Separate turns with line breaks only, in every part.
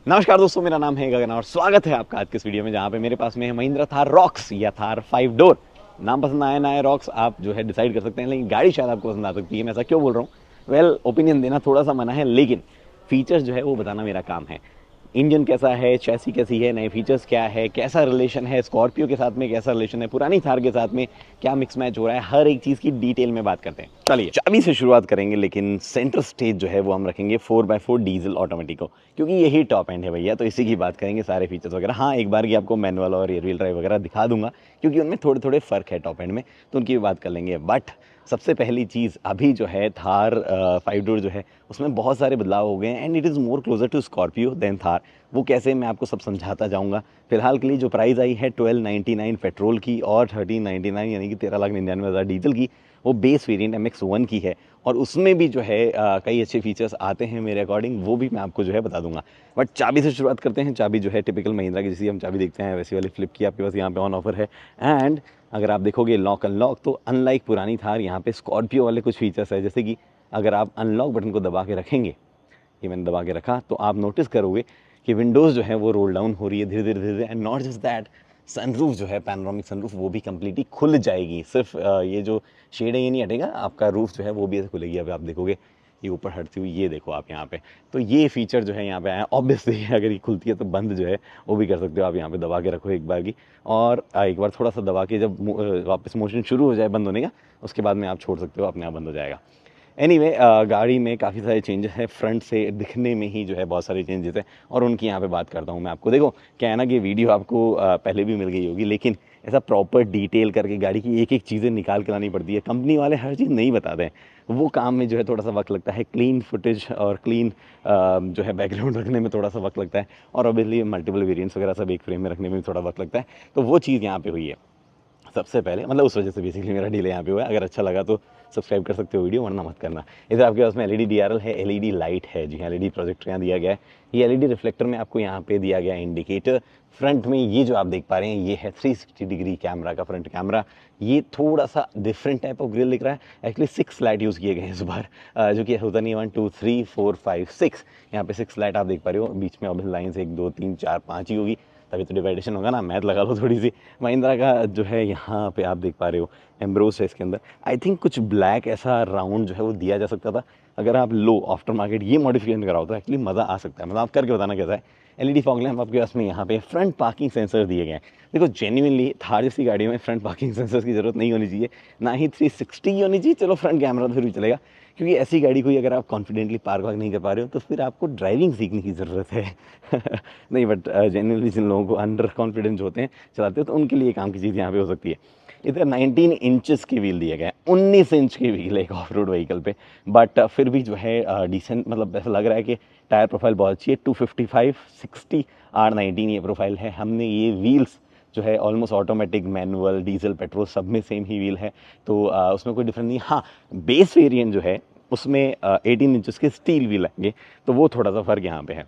नमस्कार दोस्तों, मेरा नाम है गगन और स्वागत है आपका आज के इस वीडियो में, जहाँ पे मेरे पास में है महिंद्रा थार रॉक्स या थार 5 डोर। नाम पसंद आया ना आया रॉक्स आप जो है डिसाइड कर सकते हैं, लेकिन गाड़ी शायद आपको पसंद आ सकती है। मैं ऐसा क्यों बोल रहा हूँ? वेल, ओपिनियन देना थोड़ा सा मना है, लेकिन फीचर्स जो है वो बताना मेरा काम है। इंजन कैसा है, चैसी कैसी है, नए फीचर्स क्या है, कैसा रिलेशन है स्कॉर्पियो के साथ में, कैसा रिलेशन है पुरानी थार के साथ में, क्या मिक्स मैच हो रहा है, हर एक चीज़ की डिटेल में बात करते हैं। चलिए चाबी से शुरुआत करेंगे, लेकिन सेंटर स्टेज जो है वो हम रखेंगे 4x4 डीजल ऑटोमेटिक को, क्योंकि यही टॉप एंड है भैया। तो इसी की बात करेंगे, सारे फीचर्स वगैरह। हाँ, एक बार की आपको मैनुअल और एयर व्हील ड्राइव वगैरह दिखा दूंगा, क्योंकि उनमें थोड़े थोड़े फ़र्क है टॉप एंड में, तो उनकी भी बात कर लेंगे। बट सबसे पहली चीज़ अभी जो है थार 5 डोर जो है उसमें बहुत सारे बदलाव हो गए हैं, and it is more closer to Scorpio than Thar. वो कैसे, मैं आपको सब समझाता जाऊंगा। फिलहाल के लिए जो प्राइस आई है 1299 पेट्रोल की और 1399 यानी कि 13,99,000 डीजल की, वो बेस वेरिएंट MX-1 की है। और उसमें भी जो है कई अच्छे फीचर्स आते हैं मेरे अकॉर्डिंग, वो भी मैं आपको जो है बता दूंगा। बट चाबी से शुरुआत करते हैं। चाबी जो है टिपिकल महिंद्रा की जैसी हम चाबी देखते हैं वैसी वाली फ्लिप की आपके पास यहाँ पे ऑन ऑफर है। एंड अगर आप देखोगे लॉक अनलॉक, तो अनलाइक पुरानी थार यहाँ पे स्कॉर्पियो वाले कुछ फीचर्स है, जैसे कि अगर आप अनलॉक बटन को दबा के रखेंगे, ये मैंने दबा के रखा, तो आप नोटिस करोगे कि विंडोज़ जो है वो रोल डाउन हो रही है धीरे धीरे धीरे। And not just that, sunroof जो है पैनोरामिक सनरूफ वो भी कम्प्लीटली खुल जाएगी। सिर्फ ये जो शेड है ये नहीं हटेगा, आपका रूफ जो है वो भी ऐसे खुलेगी। अब आप देखोगे ये ऊपर हटती हुई, ये देखो आप यहाँ पे, तो ये फीचर जो है यहाँ पे आया। ऑब्वियसली अगर ये खुलती है तो बंद जो है वो भी कर सकते हो आप, यहाँ पे दबा के रखो एक बार की, और एक बार थोड़ा सा दबा के जब वापस मोशन शुरू हो जाए बंद होने का, उसके बाद में आप छोड़ सकते हो, अपने आप बंद हो जाएगा। एनीवे गाड़ी में काफ़ी सारे चेंजेस हैं, फ्रंट से दिखने में ही जो है बहुत सारे चेंजेस हैं, और उनकी यहाँ पे बात करता हूँ मैं आपको। देखो क्या है ना कि वीडियो आपको पहले भी मिल गई होगी, लेकिन ऐसा प्रॉपर डिटेल करके गाड़ी की एक एक चीज़ें निकाल के लानी पड़ती है। कंपनी वाले हर चीज़ नहीं बताते हैं, वो काम में जो है थोड़ा सा वक्त लगता है। क्लीन फुटेज और क्लीन जो है बैकग्राउंड रखने में थोड़ा सा वक्त लगता है, और ऑब्वियसली मल्टीपल वेरिएंट्स वगैरह सब एक फ्रेम में रखने में भी थोड़ा वक्त लगता है। तो वो चीज़ यहाँ पे हुई है सबसे पहले, मतलब उस वजह से बेसिकली मेरा डिले यहाँ पे हुआ है। अगर अच्छा लगा तो सब्सक्राइब कर सकते हो वीडियो, वरना मत करना। इधर आपके पास में एलईडी डीआरएल है, एलईडी लाइट है, जी हाँ एलईडी प्रोजेक्टर यहाँ दिया गया है। ये एलईडी रिफ्लेक्टर में आपको यहाँ पे दिया गया है इंडिकेटर। फ्रंट में ये जो आप देख पा रहे हैं ये है 360 डिग्री कैमरा का फ्रंट कैमरा। ये थोड़ा सा डिफरेंट टाइप ऑफ ग्रिल दिख रहा है। एक्चुअली 6 लाइट यूज़ किए गए हैं इस बार, जो कि होता नहीं है 1 2 3 4 5 6। यहाँ पे 6 लाइट आप देख पा रहे हो, बीच में ऑब्वियस लाइन्स 1 2 3 4 5 ही होगी, तभी तो डिवाइडेशन होगा ना, मैथ लगा लो थोड़ी सी। महिंद्रा का जो है यहाँ पे आप देख पा रहे हो एम्ब्रोस है इसके अंदर। आई थिंक कुछ ब्लैक ऐसा राउंड जो है वो दिया जा सकता था, अगर आप लो आफ्टर मार्केट ये मॉडिफिकेशन कराओ तो एक्चुअली मज़ा आ सकता है। मतलब आप करके बताना कैसा है। एलईडी फॉग लैंप आपके पास में यहाँ पे, फ्रंट पार्किंग सेंसर दिए गए हैं। देखो जेन्युइनली थार जैसी गाड़ियों में फ्रंट पार्किंग सेंसर की जरूरत नहीं होनी चाहिए, ना ही 360 होनी चाहिए। चलो फ्रंट कैमरा तो फिर भी चलेगा, क्योंकि ऐसी गाड़ी कोई अगर आप कॉन्फिडेंटली पार्क वार्क नहीं कर पा रहे हो तो फिर आपको ड्राइविंग सीखने की ज़रूरत है। नहीं, बट जेन्युइनली जिन लोगों को अंडर कॉन्फिडेंस होते हैं चलाते हो, तो उनके लिए काम की चीज़ यहाँ पे हो सकती है। इधर 19 इंचेस के व्हील दिए गए हैं, 19 इंच के व्हील एक ऑफ रोड व्हीकल पे। बट फिर भी जो है डिसेंट, मतलब ऐसा लग रहा है कि टायर प्रोफाइल बहुत अच्छी है। 255 60 R19 ये प्रोफाइल है। हमने ये व्हील्स जो है almost automatic, manual, diesel, petrol सब में सेम ही व्हील है, तो उसमें कोई डिफरेंस नहीं। हाँ, बेस वेरिएंट जो है उसमें 18 इंचेस के स्टील व्हील आएंगे, तो वो थोड़ा सा फ़र्क यहाँ पे है।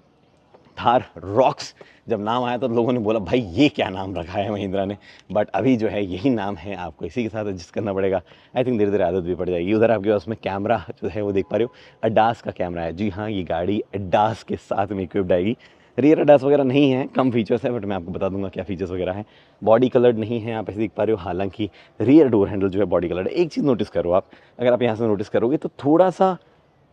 थार रॉक्स जब नाम आया तो लोगों ने बोला भाई ये क्या नाम रखा है महिंद्रा ने, बट अभी जो है यही नाम है, आपको इसी के साथ एडजस्ट करना पड़ेगा। आई थिंक धीरे धीरे आदत भी पड़ जाएगी। उधर आपके पास में कैमरा जो है वो देख पा रहे हो, अडास का कैमरा है। जी हाँ, ये गाड़ी अडास के साथ में इक्विप्ड आएगी। रियर अडास वगैरह नहीं है, कम फीचर्स है, बट मैं आपको बता दूंगा क्या फीचर्स वगैरह हैं। बॉडी कलर्ड नहीं है, आप ऐसे देख पा रहे हो। हालांकि रियर डोर हैंडल जो है बॉडी कलर्ड है। एक चीज़ नोटिस करो आप, अगर आप यहाँ से नोटिस करोगे तो थोड़ा सा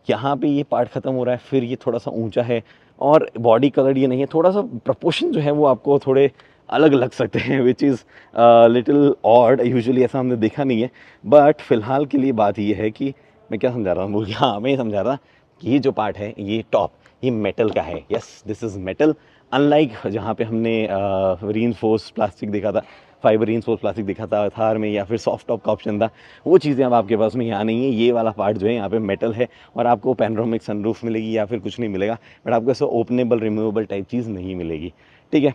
यहाँ पे ये पार्ट ख़त्म हो रहा है, फिर ये थोड़ा सा ऊंचा है, और बॉडी कलर ये नहीं है। थोड़ा सा प्रपोर्शन जो है वो आपको थोड़े अलग लग सकते हैं, which is little odd. Usually ऐसा हमने देखा नहीं है, बट फिलहाल के लिए बात ये है कि मैं क्या समझा रहा हूँ, हाँ मैं ये समझा रहा कि ये जो पार्ट है ये टॉप, ये मेटल का है। Yes, this is metal. Unlike जहाँ पे हमने रीइंफोर्स प्लास्टिक देखा था, फाइबर रीइंफोर्स प्लास्टिक दिखा था थार में, या फिर सॉफ्ट टॉप का ऑप्शन था, वो चीज़ें अब आपके पास में यहाँ नहीं है। ये वाला पार्ट जो है यहाँ पे मेटल है, और आपको पैनोरामिक सनरूफ मिलेगी या फिर कुछ नहीं मिलेगा, बट आपको ऐसा ओपनेबल रिमूवेबल टाइप चीज़ नहीं मिलेगी। ठीक है,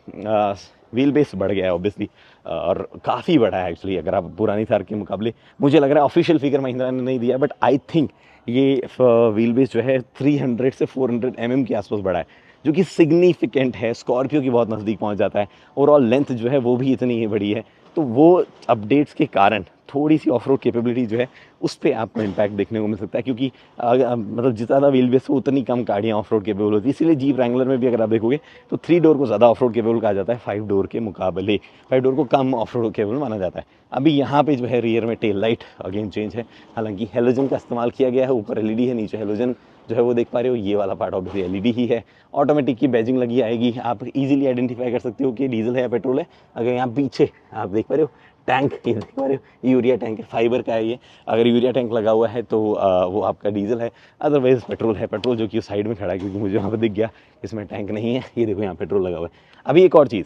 व्हील बेस बढ़ गया है ऑब्वियसली, और काफ़ी बड़ा है एक्चुअली अगर आप पुरानी थार के मुकाबले। मुझे लग रहा है ऑफिशियल फिगर महिंद्रा ने नहीं दिया, बट आई थिंक ये व्हील बेस जो है 300 से 400 mm के आसपास बड़ा है, जो कि सिग्निफिकेंट है। स्कॉर्पियो की बहुत नज़दीक पहुंच जाता है। ओवरऑल लेंथ जो है वो भी इतनी ही बड़ी है, तो वो अपडेट्स के कारण थोड़ी सी ऑफ रोड कैपेबिलिटी जो है उस पर आपको इम्पैक्ट देखने को मिल सकता है, क्योंकि मतलब जितना ज़्यादा व्हील बेस हो उतनी कम गाड़ियाँ ऑफ रोड केपेबल होती है। इसीलिए जीप रैंगलर में भी अगर आप देखोगे तो 3 डोर को ज़्यादा ऑफ रोड केपेबल कहा जाता है 5 डोर के मुकाबले। 5 डोर को कम ऑफ रोड केपेबल माना जाता है। अभी यहाँ पे जो है रियर में टेल लाइट अगेन चेंज है, हालांकि हेलोजन का इस्तेमाल किया गया है, ऊपर एलईडी है, नीचे हेलोजन जो है वो देख पा रहे हो, ये वाला पार्ट ऑब्वियसली एलईडी ही है। ऑटोमेटिक की बैजिंग लगी आएगी, आप इजीली आइडेंटिफाई कर सकते हो कि डीजल है या पेट्रोल है। अगर यहाँ पीछे आप देख पा रहे हो टैंक, ये देख पा रहे हो यूरिया टैंक है, फाइबर का है ये। अगर यूरिया टैंक लगा हुआ है तो वो आपका डीजल है, अदरवाइज पेट्रोल है। पेट्रोल जो कि उस साइड में खड़ा है, क्योंकि मुझे वहाँ पर दिख गया इसमें टैंक नहीं है। ये देखो यहाँ पेट्रोल लगा हुआ है। अभी एक और चीज़,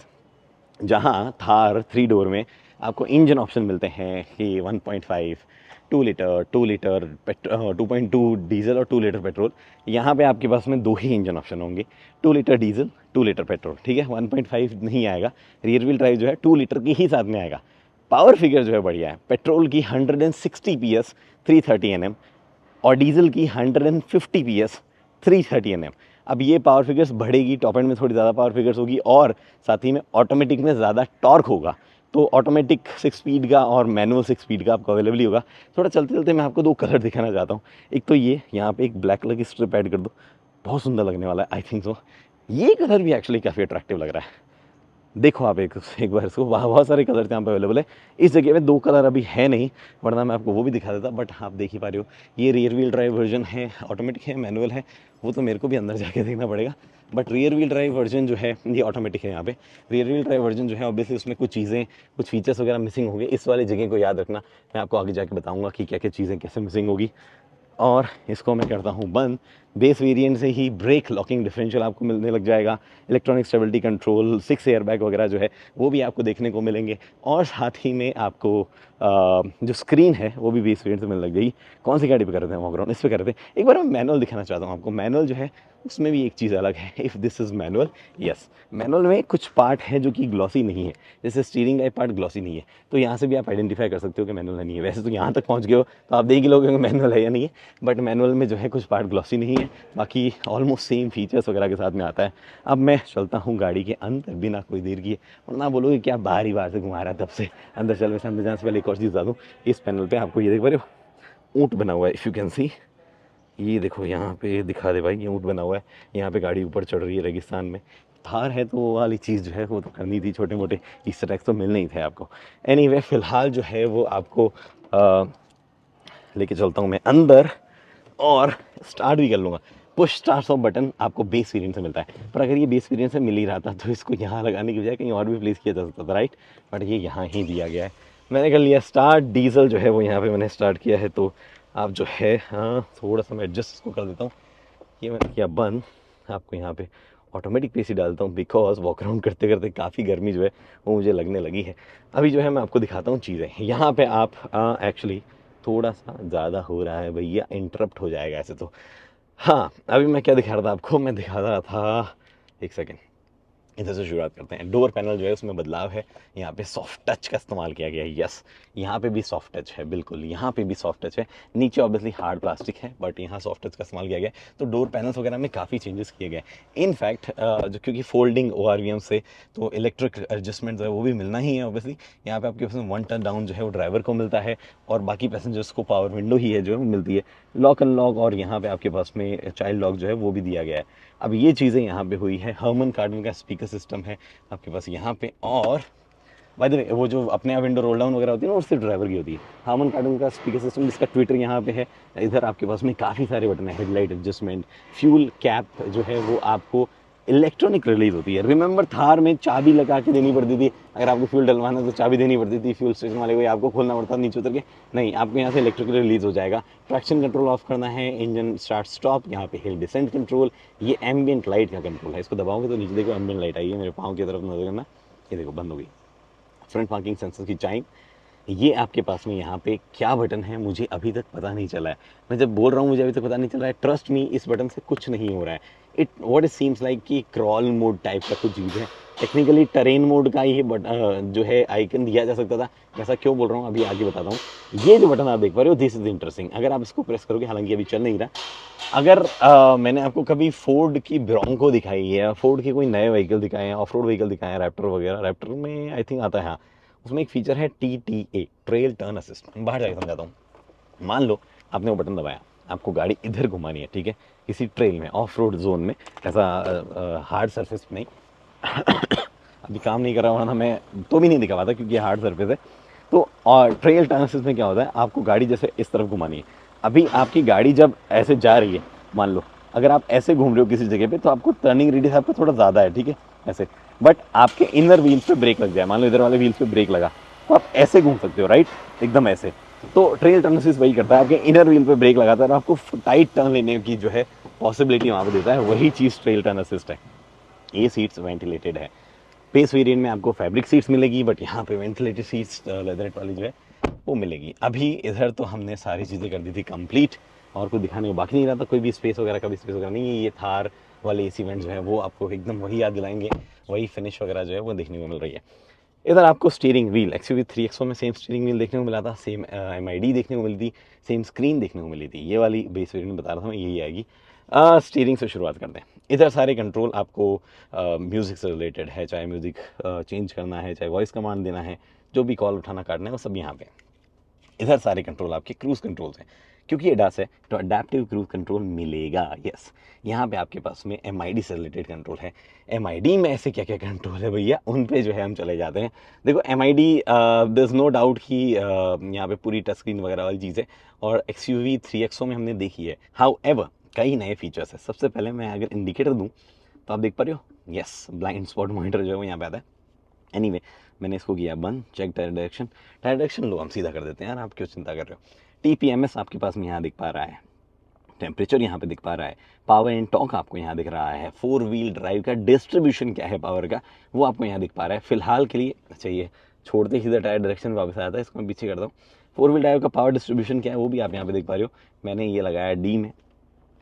जहाँ थार 3 डोर में आपको इंजन ऑप्शन मिलते हैं कि 1.5, 2 लीटर, 2 लीटर 2.2 डीजल और 2 लीटर पेट्रोल। यहाँ पे आपके पास में 2 ही इंजन ऑप्शन होंगे, 2 लीटर डीजल, 2 लीटर पेट्रोल, ठीक है। 1.5 नहीं आएगा। रियर व्हील ड्राइव जो है 2 लीटर की ही साथ में आएगा। पावर फिगर जो है बढ़िया है, पेट्रोल की 160 PS 330 Nm और डीजल की 150 PS 330 Nm। अब ये पावर फिगर्स बढ़ेगी, टॉप एंड में थोड़ी ज़्यादा पावर फिगर्स होगी और साथ ही में ऑटोमेटिक में ज़्यादा टॉर्क होगा। तो ऑटोमेटिक 6 स्पीड का और मैनुअल 6 स्पीड का आपको अवेलेबल ही होगा। थोड़ा चलते चलते मैं आपको 2 कलर दिखाना चाहता हूँ। एक तो ये यहाँ पे एक ब्लैक कलर की स्ट्रिप ऐड कर दो, बहुत सुंदर लगने वाला है, आई थिंक सो। ये कलर भी एक्चुअली काफ़ी अट्रैक्टिव लग रहा है। देखो आप एक बार इसको, बहुत सारे कलर यहाँ पे अवेलेबल है। इस जगह में 2 कलर अभी है नहीं, वरना मैं आपको वो भी दिखा देता, बट आप देख ही पा रहे हो ये रियर व्हील ड्राइव वर्जन है, ऑटोमेटिक है, मैनुअल है, वो तो मेरे को भी अंदर जाके देखना पड़ेगा। But rear wheel drive version जो है ये ऑटोमेटिक है। यहाँ पे रियर व्हील ड्राइव वर्जन जो है ऑब्वियसली उसमें कुछ चीज़ें, कुछ फीचर्स वगैरह मिसिंग होंगे। इस वाली जगह को याद रखना, मैं आपको आगे जाके बताऊँगा कि क्या क्या चीज़ें कैसे मिसिंग होगी। और इसको मैं करता हूँ बंद। बेस वेरिएंट से ही ब्रेक लॉकिंग डिफरेंशियल आपको मिलने लग जाएगा, इलेक्ट्रॉनिक स्टेबिलिटी कंट्रोल, 6 एयरबैग वगैरह जो है वो भी आपको देखने को मिलेंगे। और साथ ही में आपको जो स्क्रीन है वो भी बेस वेरिएंट से मिलने लग जाएगी। कौन सी गाड़ी पे कर रहे थे हम ग्राउंड, इस पे कर रहे थे। एक बार मैं मैनुअल दिखाना चाहता हूँ आपको। मैनुअल जो है उसमें भी एक चीज़ अलग है। If this is manual, yes, manual में कुछ पार्ट है जो कि ग्लॉसी नहीं है, जैसे स्टीयरिंग का पार्ट ग्लॉसी नहीं है, तो यहाँ से भी आप आइडेंटिफाई कर सकते हो कि मैनुअल नहीं है। वैसे तो यहाँ तक पहुँच गए हो तो आप देख ही लोगे कि मैनुअल है या नहीं है, बट मैनुअल में जो है कुछ पार्ट ग्लॉसी नहीं है, बाकी ऑलमोस्ट सेम फीचर्स वगैरह के साथ में आता है। अब मैं चलता हूँ गाड़ी के अंदर बिना कोई देर किए, और ना बोलोगे क्या बाहर ही बाहर से घुमा रहा है तब से। अंदर चल, वैसे अंदर जाने से पहले एक और चीज़ बता दूँ, इस पैनल पे आपको ये देख पा रहे हो ऊँट बना हुआ है, इफ़ यू कैन सी। ये देखो यहाँ पे दिखा दे भाई, ये ऊँट बना हुआ है, यहाँ पे गाड़ी ऊपर चढ़ रही है रेगिस्तान में। थार है तो वो वाली चीज़ जो है वो तो करनी थी, छोटे मोटे ईस्टर एग्स तो मिलने ही थे आपको। एनीवे फ़िलहाल जो है वो आपको लेके चलता हूँ मैं अंदर और स्टार्ट भी कर लूँगा। पुश स्टार्ट ऑफ बटन आपको बेस वेरिएंट से मिलता है, पर अगर ये बेस वेरिएंट से मिल ही रहा था तो इसको यहाँ लगाने की बजाय कहीं और भी प्लेस किया जा सकता था, राइट। बट ये यहाँ ही दिया गया है। मैंने कर लिया स्टार्ट, डीजल जो है वो यहाँ पे मैंने स्टार्ट किया है, तो आप जो है हाँ थोड़ा सा मैं एडजस्ट इसको कर देता हूँ। ये मैंने किया बंद। आपको यहाँ पे ऑटोमेटिक पेस ही डालता हूँ, बिकॉज वॉक अराउंड करते करते काफ़ी गर्मी जो है वो मुझे लगने लगी है। अभी जो है मैं आपको दिखाता हूँ चीज़ें। यहाँ पे आप एक्चुअली थोड़ा सा ज़्यादा हो रहा है भैया, इंटरप्ट हो जाएगा ऐसे तो। हाँ, अभी मैं क्या दिखा रहा था आपको, मैं दिखा रहा था, एक सेकेंड, इधर से शुरुआत करते हैं। डोर पैनल जो है उसमें बदलाव है, यहाँ पे सॉफ्ट टच का इस्तेमाल किया गया है। यस, यहाँ पे भी सॉफ्ट टच है, बिल्कुल यहाँ पे भी सॉफ्ट टच है। नीचे ऑब्वियसली हार्ड प्लास्टिक है, बट यहाँ सॉफ्ट टच का इस्तेमाल किया गया है। तो डोर पैनल्स वगैरह में काफ़ी चेंजेस किए गए। इनफैक्ट जो क्योंकि फोल्डिंग ORVM से तो इलेक्ट्रिक एडजस्टमेंट जो है वो भी मिलना ही है ऑब्वियसली। यहाँ पे आपके पास 1 टर्न डाउन जो है वो ड्राइवर को मिलता है, और बाकी पैसेंजर्स को पावर विंडो ही है जो है वो मिलती है। लॉक अनलॉक, और यहाँ पे आपके पास में चाइल्ड लॉक जो है वो भी दिया गया है। अब ये चीज़ें यहाँ पे हुई है। हर्मन कार्डन का स्पीकर सिस्टम है आपके पास यहाँ पे, और बाय द वे वो जो अपने आप विंडो रोल डाउन वगैरह होती है ना, वो सिर्फ ड्राइवर की होती है। हार्मन कार्डन का स्पीकर सिस्टम, जिसका ट्विटर यहाँ पे है। इधर आपके पास में काफ़ी सारे बटन है, हेडलाइट एडजस्टमेंट, फ्यूल कैप जो है वो आपको इलेक्ट्रॉनिक रिलीज होती है। रिमेंबर थार में चाबी लगा के देनी पड़ती थी, अगर आपको फ्यूल डलवाना तो चाबी देनी पड़ती थी, फ्यूल स्टेशन वाले को आपको खोलना पड़ता था नीचे उतर के। नहीं, आपको यहाँ से इलेक्ट्रिक रिलीज हो जाएगा। ट्रैक्शन कंट्रोल ऑफ करना है, इंजन स्टार्ट स्टॉप, यहाँ पे हिल डिसेंट कंट्रोल, ये एम्बियंट लाइट का कंट्रोल है। इसको दबाओगे तो नीचे देखो एम्बियंट लाइट आई है, मेरे पाँव की तरफ नजर करना, ये देखो बंद हो गई। फ्रंट पार्किंग सेंसर की चाइम, ये आपके पास में यहाँ पे क्या बटन है मुझे अभी तक पता नहीं चला है। मैं जब बोल रहा हूँ मुझे अभी तक पता नहीं चल रहा है, ट्रस्ट मी, इस बटन से कुछ नहीं हो रहा है। It what it seems like कि क्रॉल मोड टाइप का कुछ चीज़ है। टेक्निकली टरेन मोड का ही जो है आइकन दिया जा सकता था। ऐसा क्यों बोल रहा हूँ अभी आगे बताता हूँ। ये जो बटन आप देख पा रहे हो, दिस इज इंटरेस्टिंग। अगर आप इसको प्रेस करोगे, हालांकि अभी चल नहीं रहा, अगर मैंने आपको कभी फोर्ड की ब्रोंको दिखाई है, फोर्ड के कोई नए व्हीकल दिखाए हैं, ऑफ रोड व्हीकल दिखाए हैं, रैप्टर वगैरह, रैप्टर में आई थिंक आता है हाँ, उसमें एक फीचर है TTA, ट्रेल टर्न असिस्ट। बाहर जाके समझाता हूँ। मान लो आपने वो बटन दबाया, आपको गाड़ी इधर घुमानी है, ठीक है, किसी ट्रेल में, ऑफ रोड जोन में, ऐसा हार्ड सरफेस नहीं। अभी काम नहीं कर रहा, वरना मैं तो भी नहीं दिखा पाता क्योंकि हार्ड सरफेस है। तो और ट्रेल टर्न असिस्ट में क्या होता है, आपको गाड़ी जैसे इस तरफ घुमानी है। अभी आपकी गाड़ी जब ऐसे जा रही है, मान लो अगर आप ऐसे घूम रहे हो किसी जगह पे, तो आपको टर्निंग रेडियस आपका थोड़ा ज़्यादा है, ठीक है, ऐसे। बट आपके इनर व्हील्स पे ब्रेक लग जाए, मान लो इधर वाले व्हील्स पे ब्रेक लगा, तो आप ऐसे घूम सकते हो, राइट, एकदम ऐसे। तो ट्रेल टर्न असिस्ट वही करता है, आपके इनर व्हील पे ब्रेक लगाता है और आपको टाइट टर्न लेने की जो है पॉसिबिलिटी वहाँ पे देता है। वही चीज़ ट्रेल टर्न असिस्ट है। ये सीट्स वेंटिलेटेड है। बेस वेरिएंट में आपको फैब्रिक सीट्स मिलेगी, बट यहाँ पे वेंटिलेटेड सीट्स लेदरेट वाली जो है वो मिलेगी। अभी इधर तो हमने सारी चीज़ें कर दी थी कंप्लीट, और कुछ दिखाने को बाकी नहीं रहा था। कोई भी स्पेस वगैरह का भी स्पेस वगैरह नहीं है। ये थार वाले एसी वेंट्स जो है वो आपको एकदम वही याद दिलाएंगे, वही फिनिश वगैरह जो है वो देखने को मिल रही है। इधर आपको स्टीयरिंग व्हील XUV 3XO में सेम स्टीयरिंग व्हील देखने को मिला था, सेम MID देखने को मिली थी, सेम स्क्रीन देखने को मिली थी। ये वाली बेस वेरिएंट बता रहा था मैं, यही आएगी। स्टीयरिंग से शुरुआत करते हैं। इधर सारे कंट्रोल आपको म्यूज़िक से रिलेटेड है, चाहे म्यूज़िक चेंज करना है, चाहे वॉइस कमांड देना है, जो भी कॉल उठाना काटना है वो सब यहाँ पे। इधर सारे कंट्रोल आपके क्रूज़ कंट्रोल्स हैं, क्योंकि एडास है तो अडेप्टिव क्रूज़ कंट्रोल मिलेगा। यस, यहाँ पे आपके पास में MID से रिलेटेड कंट्रोल है। MID में ऐसे क्या क्या कंट्रोल है भैया, उन पे जो है हम चले जाते हैं। देखो MID, there is no doubt कि यहाँ पे पूरी टच स्क्रीन वगैरह वाली चीज़ है, और XUV 3XO में हमने देखी है। हाउएवर कई नए फीचर्स है। सबसे पहले मैं अगर इंडिकेटर दूँ तो आप देख पा रहे हो, यस, ब्लाइंड स्पॉट मॉनिटर जो है वो यहाँ पे आता है। एनीवे, मैंने इसको किया बंद। चेक टायर डायरेक्शन लो, हम सीधा कर देते हैं यार, आप क्यों चिंता कर रहे हो। TPMS आपके पास में यहाँ दिख पा रहा है, टेम्परेचर यहाँ पे दिख पा रहा है, पावर एंड टॉर्क आपको यहाँ दिख रहा है, 4 व्हील ड्राइव का डिस्ट्रीब्यूशन क्या है पावर का वो आपको यहाँ दिख पा रहा है फिलहाल के लिए। अच्छा, ये छोड़ते ही सीधा टायर डायरेक्शन वापस आया था, इसको मैं पीछे करता हूँ। 4 व्हील ड्राइव का पावर डिस्ट्रीब्यूशन क्या है वो भी आप यहाँ पे देख पा रहे हो। मैंने ये लगाया D में,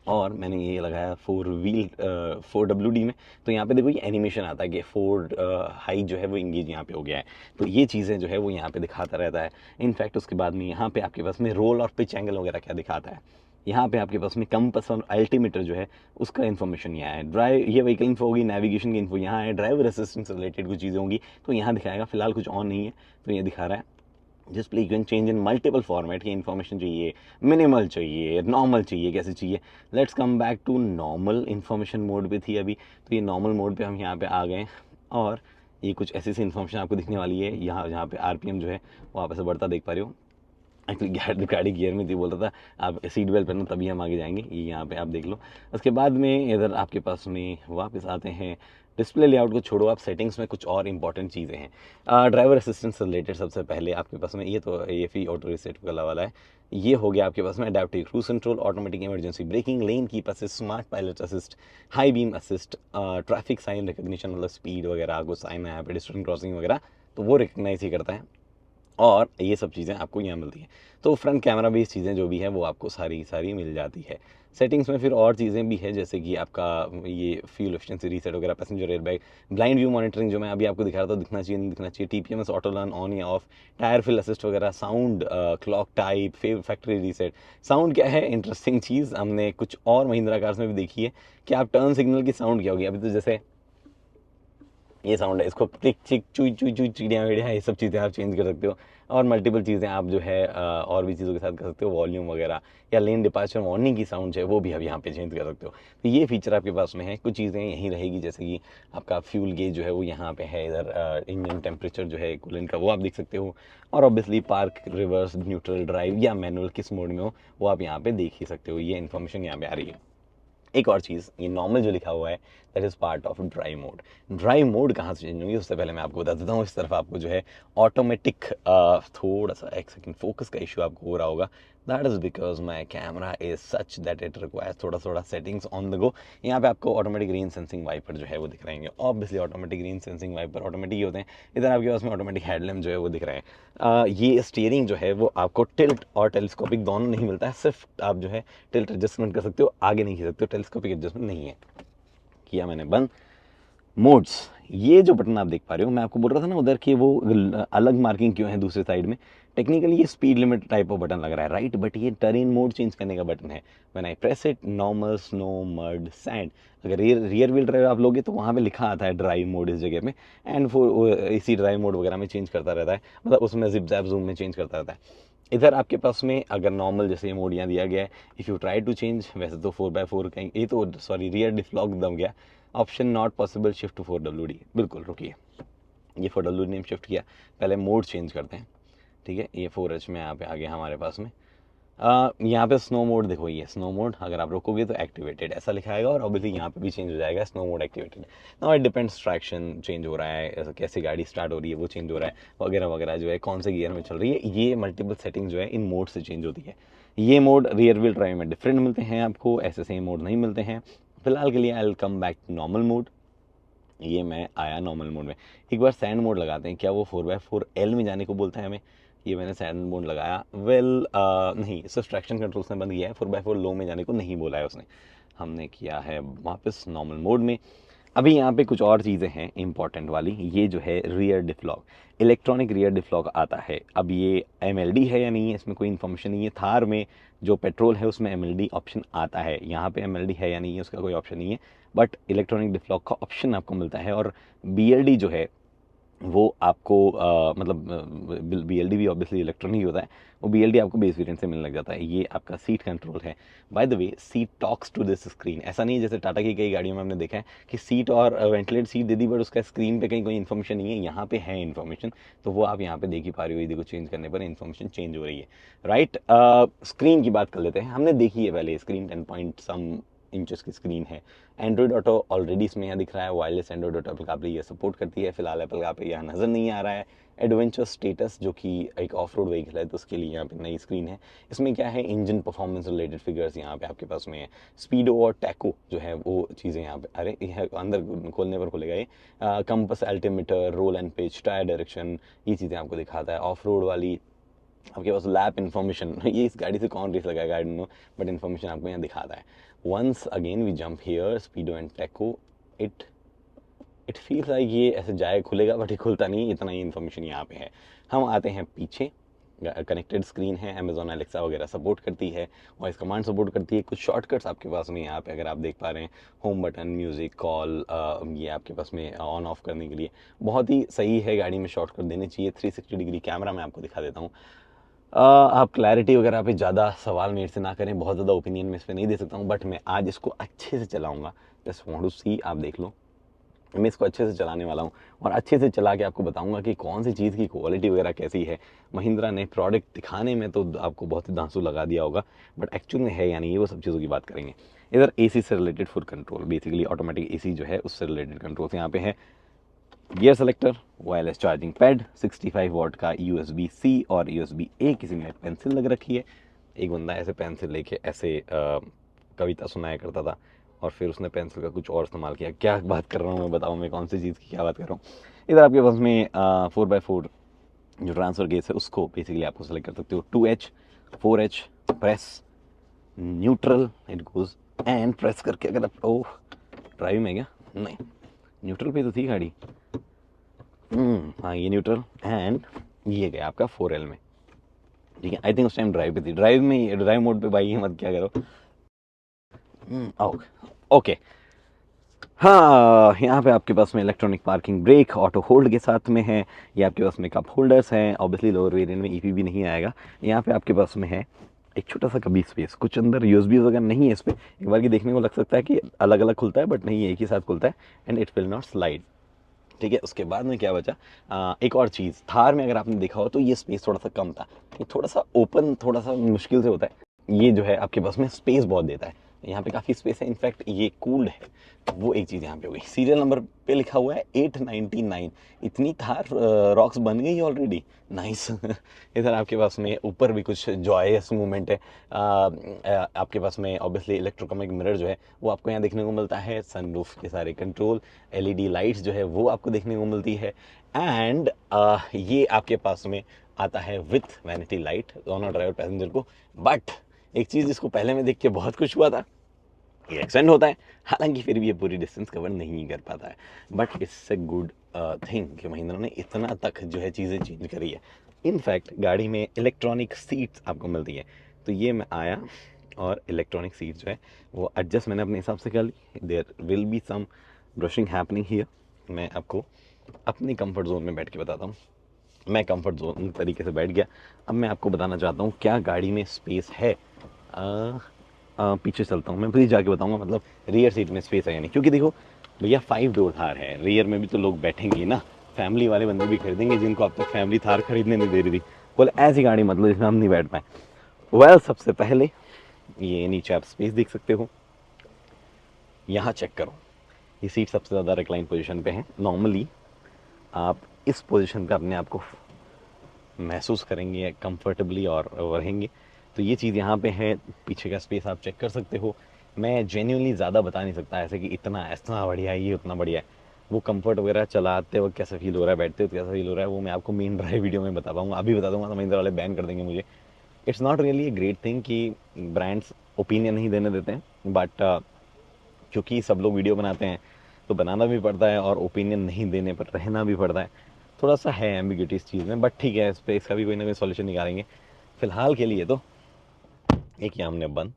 और मैंने ये लगाया 4WD में। तो यहाँ पे देखो ये एनिमेशन आता है कि 4 हाई जो है वो इंगेज यहाँ पे हो गया है। तो ये चीज़ें जो है वो यहाँ पे दिखाता रहता है। इनफैक्ट उसके बाद में यहाँ पे आपके पास में रोल और पिच एंगल वगैरह क्या दिखाता है। यहाँ पे आपके पास में कंपास और अल्टीमीटर जो है उसका इन्फॉर्मेशन यहाँ है। ड्राइव, ये व्हीकल इन्फो होगी, नेविगेशन की इन्फो यहाँ है, ड्राइवर असिस्टेंस से रिलेटेड कुछ चीज़ें होंगी तो यहाँ दिखाएगा। फिलहाल कुछ ऑन नहीं है तो ये दिखा रहा है। Display you can change in multiple format की इन्फॉर्मेशन चाहिए, मिनिमल चाहिए, नॉर्मल चाहिए, कैसे चाहिए। Let's come back to normal. Information mode पे थी अभी, तो ये नॉर्मल मोड पे हम यहाँ पे आ गए, और ये कुछ ऐसी इन्फॉर्मेशन आपको दिखने वाली है। यहाँ पे RPM जो है वो आप ऐसे बढ़ता देख पा रहे हो। एक्चुअली गाड़ी गियर में थी, बोल रहा था आप सीट बेल्ट पहनो तभी हम आगे जाएंगे। ये यहाँ पे आप देख लो। उसके बाद में इधर आपके पास में वापस आते हैं। डिस्प्ले लेआउट को छोड़ो, आप सेटिंग्स में कुछ और इंपॉर्टेंट चीज़ें हैं। ड्राइवर असिस्टेंट से रिलेटेड सबसे पहले आपके पास में ये तो AFE ऑटो रीसेट वाला है। ये हो गया आपके पास में adaptive cruise control, automatic emergency braking, lane keep assist, smart pilot assist, high beam assist, traffic sign recognition, मतलब स्पीड वगैरह आपको साइन है, पेडेस्ट्रियन क्रॉसिंग वगैरह तो वो रिकग्नाइज ही करता है, और ये सब चीज़ें आपको यहाँ मिलती हैं। तो फ्रंट कैमरा बेस्ड चीज़ें जो भी हैं वो आपको सारी मिल जाती है। सेटिंग्स में फिर और चीज़ें भी है, जैसे कि आपका ये फ्यूल एफिशिएंसी रीसेट वगैरह, passenger airbag, blind view monitoring जो मैं अभी आपको दिखा रहा था, दिखना चाहिए नहीं दिखना चाहिए, TPMS ऑटो लर्न ऑन या ऑफ, टायर फिल असिस्ट वगैरह, sound, clock type, factory reset. Sound क्या है, इंटरेस्टिंग चीज़ हमने कुछ और महिंद्रा कार्स में भी देखी है कि आप टर्न सिग्नल की साउंड क्या होगी। अभी तो जैसे ये साउंड है, इसको टिक चिक चुई चुई चुई चिड़िया विड़िया, ये सब चीज़ें आप चेंज कर सकते हो, और मल्टीपल चीज़ें आप जो है और भी चीज़ों के साथ कर सकते हो। वॉल्यूम वगैरह या लेन डिपार्चर वार्निंग की साउंड है वो भी आप यहाँ पे चेंज कर सकते हो। तो ये फीचर आपके पास में है। कुछ चीज़ें यहीं रहेगी, जैसे कि आपका फ्यूल गेज जो है वो यहाँ पे है। इधर इंजन टेम्परेचर जो है कूलेंट का वो आप देख सकते हो, और obviously park, reverse, neutral drive या मैनुअल किस मोड में हो वो आप यहाँ पे देख ही सकते हो। ये इन्फॉर्मेशन यहाँ पे आ रही है। एक और चीज़, ये नॉर्मल जो लिखा हुआ है that is part of drive mode. Drive mode कहाँ से चेंज होंगी उससे पहले मैं आपको बता देता हूँ। इस तरफ आपको जो है ऑटोमेटिक, थोड़ा सा एक सेकंड फोकस का इशू आपको हो रहा होगा, that is because my camera is such that it requires थोड़ा सेटिंग्स ऑन द गो। यहाँ पे आपको ऑटोमेटिक रेन सेंसिंग वाइपर जो है वो दिख रहेंगे। Obviously automatic rain sensing wiper automatic ही होते हैं। इधर आपके पास में ऑटोमेटिक हेडलैम्प जो है वो दिख रहे हैं। ये स्टीयरिंग जो है वो आपको टिल्ट और टेलीस्कोपिक दोनों नहीं मिलता है, सिर्फ आप जो है टिल्ट एडजस्टमेंट कर सकते हो, आगे नहीं खींच सकते हो, टेलीस्कोपिक एडजस्टमेंट नहीं है। किया मैंने बंद। मोड्स, ये जो बटन आप देख पा रहे हो, मैं आपको बोल रहा था ना उधर कि वो अलग मार्किंग क्यों है दूसरे साइड में। टेक्निकली ये speed limit type off button लग रहा है, राइट, बट ये टर्न मोड चेंज करने का बटन है। When I press it, normal, snow, mud, sand, अगर रियर व्हील ड्राइव आप लोगे तो वहाँ पे लिखा आता है ड्राइव मोड इस जगह में, एंड इसी ड्राइव मोड वगैरह में चेंज करता रहता है, मतलब उसमें जिप जैप जूम में चेंज करता रहता है। इधर आपके पास में अगर नॉर्मल जैसे ये मोड यहाँ दिया गया है, if you try to change, वैसे तो 4x4 का ये तो सॉरी रियर डिफ्लॉग दम गया, option not possible, shift to 4WD, बिल्कुल रुकिए, ये 4WD ने शिफ्ट किया, पहले मोड चेंज करते हैं, ठीक है। ये 4H में यहाँ पे आ गया हमारे पास में, यहाँ पे स्नो मोड देखो, ये स्नो मोड अगर आप रोकोगे तो एक्टिवेटेड ऐसा लिखा आएगा, और ऑब्वियसली यहाँ पे भी चेंज हो जाएगा snow mode activated. Now it depends, traction change हो रहा है, कैसे गाड़ी स्टार्ट हो रही है वो चेंज हो रहा है, वगैरह वगैरह जो है, कौन से गियर में चल रही है, ये मल्टीपल सेटिंग जो है इन मोड से चेंज होती है। ये मोड रियर व्हील ड्राइव में डिफरेंट मिलते हैं आपको, ऐसे सेम मोड नहीं मिलते हैं। फिलहाल के लिए I will come back to normal mode. ये मैं आया नॉर्मल मोड में, एक बार सैंड मोड लगाते हैं, क्या वो 4x4L में जाने को बोलता है हमें? ये मैंने सैंड मोड लगाया, नहीं, सिर्फ ट्रैक्शन कंट्रोल से बंद किया है, 4x4 लो में जाने को नहीं बोला है उसने। हमने किया है वापस नॉर्मल मोड में। अभी यहाँ पे कुछ और चीज़ें हैं इंपॉर्टेंट वाली, ये जो है रियर डिफ्लॉग, इलेक्ट्रॉनिक रियर डिफ्लॉग आता है। अब ये MLD है या नहीं है इसमें कोई इन्फॉर्मेशन नहीं है। थार में जो पेट्रोल है उसमें MLD ऑप्शन आता है, यहाँ पे MLD है या नहीं है उसका कोई ऑप्शन नहीं है, बट इलेक्ट्रॉनिक डिफ्लॉग का ऑप्शन आपको मिलता है। और BLD जो है वो आपको मतलब BLD भी ऑब्वियसली इलेक्ट्रॉनिक ही होता है, वो BLD आपको बेस वेरिएंट से मिलने लग जाता है। ये आपका सीट कंट्रोल है। By the way, seat talks to this screen, ऐसा नहीं है जैसे टाटा की कई गाड़ियों में हमने देखा है कि सीट और ventilate seat they the, but उसका स्क्रीन पे कहीं कोई इन्फॉर्मेशन नहीं है। यहाँ पे है इन्फॉर्मेशन, तो वो आप यहाँ पे देख ही पा रही हो, देखो चेंज करने पर इन्फॉर्मेशन चेंज हो रही है, राइट। स्क्रीन की बात कर लेते हैं, हमने देखी है पहले स्क्रीन 10 पॉइंट सम इंचेस की स्क्रीन है। एंड्रॉइड ऑटो ऑलरेडी इसमें यहाँ दिख रहा है, wireless Android auto Apple CarPlay ये सपोर्ट करती है। फिलहाल एप्पल कारप्ले यहाँ नज़र नहीं आ रहा है। एडवेंचर स्टेटस जो कि एक ऑफ रोड व्हीकल है, तो उसके लिए यहाँ पे नई स्क्रीन है। इसमें क्या है, इंजन परफॉर्मेंस रिलेटेड फिगर्स यहाँ पे आपके पास में है। स्पीडो और टैको जो है वो चीज़ें यहाँ पे, अरे ये अंदर खोलने पर खुलेगा ये। Compass, altimeter, roll and pitch, tyre direction, ये चीज़ें आपको दिखाता है। ऑफ रोड वाली आपके पास लैप इन्फॉर्मेशन, ये इस गाड़ी से कौन रेस लगाएगा I don't know, but information आपको यहाँ दिखाता है। Once again we jump here, speedo and tacho, it feels like ये ऐसे जाए खुलेगा, बट ये खुलता नहीं, इतना ही इन्फॉर्मेशन यहाँ पे है। हम आते हैं पीछे, कनेक्टेड स्क्रीन है, अमेजॉन एलेक्सा वगैरह सपोर्ट करती है, वॉइस कमांड सपोर्ट करती है। कुछ शॉर्टकट्स आपके पास में यहाँ पे अगर आप देख पा रहे हैं, होम बटन, म्यूज़िक, कॉल, ये आपके पास में ऑन ऑफ करने के लिए बहुत ही सही है, गाड़ी में शॉर्टकट देने चाहिए। 360 डिग्री कैमरा मैं आपको दिखा देता हूँ। आप क्लैरिटी वगैरह पे ज़्यादा सवाल मेरे से ना करें, बहुत ज़्यादा ओपिनियन मैं इस पर नहीं दे सकता हूँ, बट मैं आज इसको अच्छे से चलाऊँगा। जस्ट वांट टू सी, आप देख लो, मैं इसको अच्छे से चलाने वाला हूँ और अच्छे से चला के आपको बताऊंगा कि कौन सी चीज़ की क्वालिटी वगैरह कैसी है। महिंद्रा ने प्रोडक्ट दिखाने में तो आपको बहुत ही दांसू लगा दिया होगा, बट एक्चुअल में है या नहीं, ये वो सब चीज़ों की बात करेंगे। इधर AC से related full control, basically automatic AC जो है उससे रिलेटेड कंट्रोल्स यहाँ पे है। Gear selector, wireless charging pad, 65 what का USB-C और USB-A, किसी ने पेंसिल लग रखी है। एक बंदा ऐसे पेंसिल लेके ऐसे कविता सुनाया करता था और फिर उसने पेंसिल का कुछ और इस्तेमाल किया। क्या बात कर रहा हूँ मैं, बताऊँ मैं कौन सी चीज़ की क्या बात कर रहा हूँ। इधर आपके पास में 4x4 जो ट्रांसफर केस है उसको बेसिकली आपको सेलेक्ट कर सकते हो। 2H, 4H, press, neutral, it goes and press करके अगर आप, ओह ड्राइव में क्या, नहीं न्यूट्रल पे तो थी गाड़ी, हाँ ये न्यूट्रल, एंड ये गया आपका 4L में, ठीक है। आई थिंक उस टाइम ड्राइव पे थी, ड्राइव में, ड्राइव मोड पे भाई मत क्या करो। ओके, हाँ यहाँ पे आपके पास में electronic parking brake auto hold के साथ में है। ये आपके पास में कप होल्डर्स हैं, ऑब्वियसली लोअर वेरिएंट में EP भी नहीं आएगा। यहाँ पे आपके पास में है एक छोटा सा कभी स्पेस, कुछ अंदर USB वगैरह नहीं है इस पर। एक बार की देखने को लग सकता है कि अलग अलग खुलता है, बट नहीं, एक ही साथ खुलता है and it will not slide, ठीक है। उसके बाद में क्या बचा, एक और चीज़, थार में अगर आपने देखा हो तो ये स्पेस थोड़ा सा कम था, ये थोड़ा सा ओपन, थोड़ा सा मुश्किल से होता है। ये जो है आपके पास में स्पेस बहुत देता है, यहाँ पे काफ़ी स्पेस है, इनफैक्ट ये कूल्ड है, तो वो एक चीज़ यहाँ पे हो गई। सीरियल नंबर पे लिखा हुआ है 899, इतनी थार रॉक्स बन गई ऑलरेडी, नाइस। इधर आपके पास में ऊपर भी कुछ जॉयस मूवमेंट है। आपके पास में ऑब्वियसली इलेक्ट्रोकॉमिक मिरर जो है वो आपको यहाँ देखने को मिलता है। सनरूफ के सारे कंट्रोल, LED लाइट्स जो है वो आपको देखने को मिलती है, एंड ये आपके पास में आता है विथ वैनिटी लाइट दोनों ड्राइवर पैसेंजर को। बट एक चीज़ जिसको पहले में देख के बहुत खुश हुआ था, ये एक्सटेंड होता है, हालांकि फिर भी ये पूरी डिस्टेंस कवर नहीं कर पाता है, but it's a good thing कि महिंद्रा ने इतना तक जो है चीज़ें चेंज करी है। इनफैक्ट गाड़ी में इलेक्ट्रॉनिक सीट्स आपको मिलती है। तो ये मैं आया और इलेक्ट्रॉनिक सीट जो है वो एडजस्ट मैंने अपने हिसाब से कर ली। There will be some brushing happening here. मैं आपको अपनी कंफर्ट जोन में बैठ के बताता हूँ। मैं कंफर्ट जोन तरीके से बैठ गया। अब मैं आपको बताना चाहता हूँ क्या गाड़ी में स्पेस है। पीछे चलता हूँ, मैं प्लीज़ जाके बताऊँगा मतलब रियर सीट में स्पेस है या नहीं। क्योंकि देखो भैया 5 डोर थार है, रियर में भी तो लोग बैठेंगे ना, फैमिली वाले बंदे भी खरीदेंगे जिनको अब तक फैमिली थार खरीदने नहीं दे रही थी। बोले ऐसी गाड़ी मतलब जिसमें हम नहीं बैठ पाए। वेल सबसे पहले ये नीचे आप स्पेस देख सकते हो, यहाँ चेक करो। ये सीट सबसे ज़्यादा रिक्लाइन पोजीशन पे है। नॉर्मली आप इस पोजीशन पे अपने आप को महसूस करेंगे कंफर्टेबली और रहेंगे। तो ये चीज़ यहाँ पे है। पीछे का स्पेस आप चेक कर सकते हो। मैं जेन्युइनली ज़्यादा बता नहीं सकता ऐसे कि इतना बढ़िया है, ये उतना बढ़िया है। वो कंफर्ट वगैरह चलाते वक्त कैसा फील हो रहा है, बैठते वक्त कैसा फील हो रहा है, वो मैं आपको मेन ड्राइव वीडियो में बता पाऊँगा। अभी बता दूंगा तो महिंद्रा वाले बैन कर देंगे मुझे। It's not really a great thing कि ब्रांड्स ओपिनियन नहीं देने देते हैं, बट क्योंकि सब लोग वीडियो बनाते हैं तो बनाना भी पड़ता है और ओपिनियन नहीं देने पर रहना भी पड़ता है। थोड़ा सा है एम्बिग्यूटी इस चीज़ में, बट ठीक है, इस पर इसका भी कोई ना कोई सॉल्यूशन निकालेंगे। फिलहाल के लिए तो एक ये हमने बंद।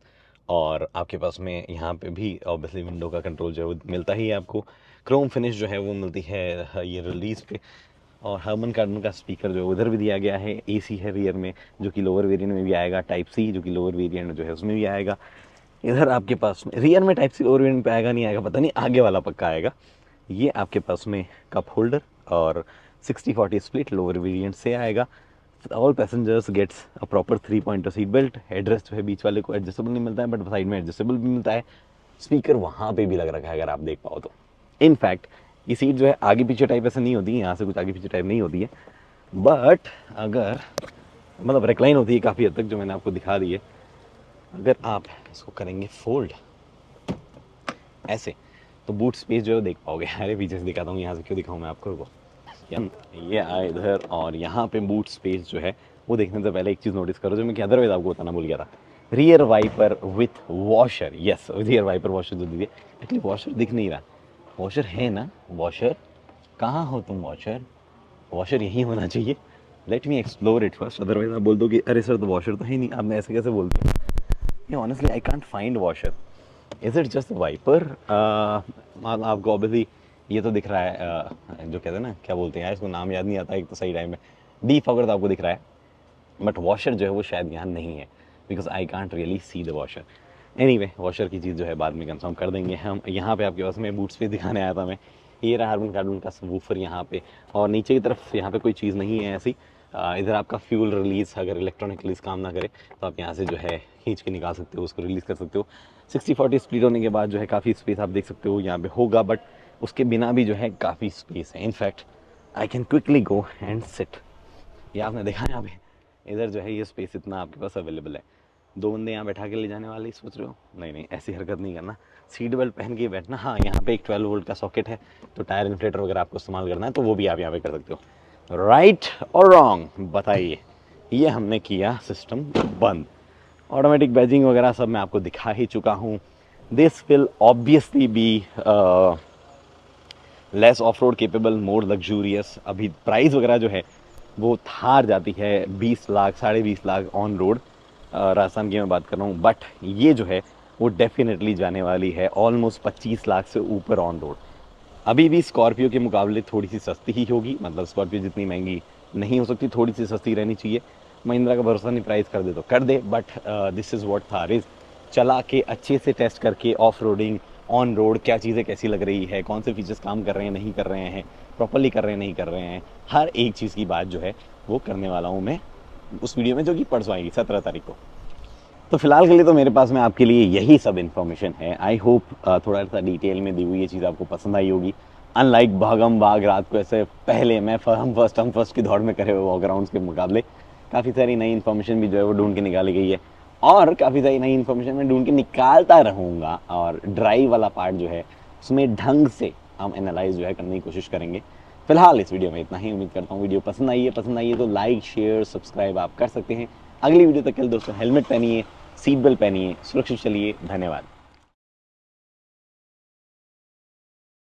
और आपके पास में यहाँ पे भी ऑब्वियसली विंडो का कंट्रोल जो है वो मिलता ही है आपको। क्रोम फिनिश जो है वो मिलती है ये रिलीज पे। और हर्मन कार्डन का स्पीकर जो है उधर भी दिया गया है। एसी है रियर में जो कि लोअर वेरिएंट में भी आएगा। टाइप सी जो कि लोअर वेरिएंट जो है उसमें भी आएगा। इधर आपके पास में रियर में टाइप सी लोअर वेरिएंट पे आएगा नहीं आएगा पता नहीं, आगे वाला पक्का आएगा। ये आपके पास में कप होल्डर और 60-40 स्प्लिट लोअर वेरिएंट से आएगा। All passengers gets a proper 3 pointer seat belt. Headrest जो है बीच वाले को एडजस्टेबल नहीं मिलता है, बट साइड में एडजस्टेबल भी मिलता है। स्पीकर वहाँ पे भी लग रखा है अगर आप देख पाओ तो। इनफैक्ट ये सीट जो है आगे पीछे टाइप ऐसे नहीं होती है, यहाँ से कुछ आगे पीछे टाइप नहीं होती है, बट अगर मतलब रिक्लाइन होती है काफ़ी हद तक, जो मैंने आपको दिखा दी है। अगर आप इसको करेंगे फोल्ड ऐसे तो बूट स्पेस जो है देख पाओगे। अरे पीछे से दिखाता हूँ, यहाँ से क्यों दिखाऊँ मैं आपको को। ये आए इधर और यहाँ पे बूट स्पेस जो है वो देखने से पहले एक चीज़ नोटिस करो जो मैं अदरवाइज आपको बताना भूल गया था। Rear wiper with washer. Yes, rear wiper washer जो दीजिए। एक्चुअली वॉशर दिख नहीं रहा। वॉशर है ना, वॉशर कहाँ हो तुम वॉशर? वॉशर यहीं होना चाहिए। Let me explore it first, otherwise आप बोल दो कि अरे सर तो वॉशर तो है नहीं, आपने ऐसे कैसे बोलते हैं? ये honestly I can't find washer. Is it just wiper? आपको ऑब्वियसली ये तो दिख रहा है जो कहते हैं ना, क्या बोलते हैं यार इसको, नाम याद नहीं आता एक तो सही टाइम में। डीफॉगर तो आपको दिख रहा है, बट वॉशर जो है वो शायद यहाँ नहीं है because I can't really see the washer. Anyway washer की चीज़ जो है बाद में कंफर्म कर देंगे हम। यहाँ पे आपके पास में बूट स्पेस दिखाने आया था मैं। ये रहा हार्मन कार्डन का वूफर यहाँ पे, और नीचे की तरफ यहाँ पे कोई चीज़ नहीं है ऐसी। इधर आपका फ्यूल रिलीज, अगर इलेक्ट्रॉनिक रिलीज काम ना करे तो आप यहाँ से जो है खींच के निकाल सकते हो, उसको रिलीज़ कर सकते हो। 60-40 स्प्लिट होने के बाद जो है काफ़ी स्पेस आप देख सकते हो यहाँ पे होगा, बट उसके बिना भी जो है काफ़ी स्पेस है। In fact I can quickly go and sit. ये आपने देखा यहाँ पे, इधर जो है ये स्पेस इतना आपके पास अवेलेबल है। 2 बंदे यहाँ बैठा के ले जाने वाले सोच रहे हो? नहीं नहीं, ऐसी हरकत नहीं करना। सीट बेल्ट पहन के बैठना। हाँ, यहाँ पे एक 12 वोल्ट का सॉकेट है, तो टायर इन्फ्लेटर वगैरह आपको इस्तेमाल करना है तो वो भी आप यहाँ पे कर सकते हो। राइट और रॉन्ग बताइए। ये हमने किया सिस्टम बंद। ऑटोमेटिक बैजिंग वगैरह सब मैं आपको दिखा ही चुका हूँ। This will obviously be less of road capable, more luxurious. अभी प्राइस वगैरह जो है वो थार जाती है 20 लाख 20.5 लाख ऑन रोड, राजस्थान की मैं बात कर रहा हूँ, बट ये जो है वो डेफिनेटली जाने वाली है ऑलमोस्ट 25 लाख से ऊपर ऑन रोड। अभी भी स्कॉर्पियो के मुकाबले थोड़ी सी सस्ती ही होगी, मतलब स्कॉर्पियो जितनी महंगी नहीं हो सकती, थोड़ी सी सस्ती रहनी चाहिए। महिंद्रा का भरोसा नहीं, प्राइस कर दे तो कर दे, but this is what Thar is. चला के अच्छे से टेस्ट करके ऑफ रोडिंग ऑन रोड क्या चीज़ें कैसी लग रही है, कौन से फीचर्स काम कर रहे हैं नहीं कर रहे हैं, प्रॉपरली कर रहे हैं नहीं कर रहे हैं, हर एक चीज़ की बात जो है वो करने वाला हूँ मैं उस वीडियो में, जो कि परसों आएगी 17 तारीख को। तो फिलहाल के लिए तो मेरे पास में आपके लिए यही सब इन्फॉर्मेशन है। आई होप थोड़ा सा डिटेल में दी हुई ये चीज़ आपको पसंद आई होगी। अनलाइक भागम भाग रात को ऐसे पहले मैं हम फर्स्ट की दौड़ में करे हुए वॉकराउंड्स के मुकाबले काफ़ी सारी नई इन्फॉर्मेशन भी जो है वो ढूंढ के निकाली गई है, और काफ़ी सारी नई इन्फॉर्मेशन मैं ढूंढ के निकालता रहूँगा। और ड्राइव वाला पार्ट जो है उसमें ढंग से हम एनालाइज जो है करने की कोशिश करेंगे। फिलहाल इस वीडियो में इतना ही। उम्मीद करता हूँ वीडियो पसंद आई है तो लाइक शेयर सब्सक्राइब आप कर सकते हैं। अगली वीडियो तक के लिए दोस्तों हेलमेट पहनिए, सीट बेल्ट पहनिए, सुरक्षित चलिए। धन्यवाद।